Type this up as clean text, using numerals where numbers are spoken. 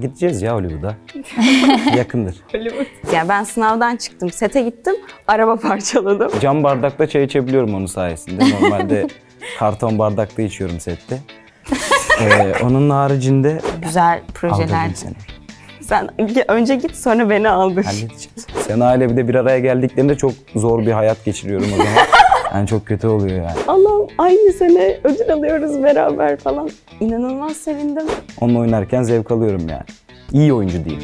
Gideceğiz ya Hollywood'a. Yakındır. Yani ben sınavdan çıktım, sete gittim, araba parçaladım. Cam bardakta çay içebiliyorum onun sayesinde. Normalde karton bardakta içiyorum sette. Onun haricinde Güzel projeler. aldırdım seni. Sen önce git, sonra beni aldır. Halledeceğiz. Sena ile bir de bir araya geldiklerinde çok zor bir hayat geçiriyorum o zaman. Yani çok kötü oluyor yani. Allah'ım, aynı sene ödül alıyoruz beraber falan. İnanılmaz sevindim. Onunla oynarken zevk alıyorum yani. İyi oyuncu diyeyim.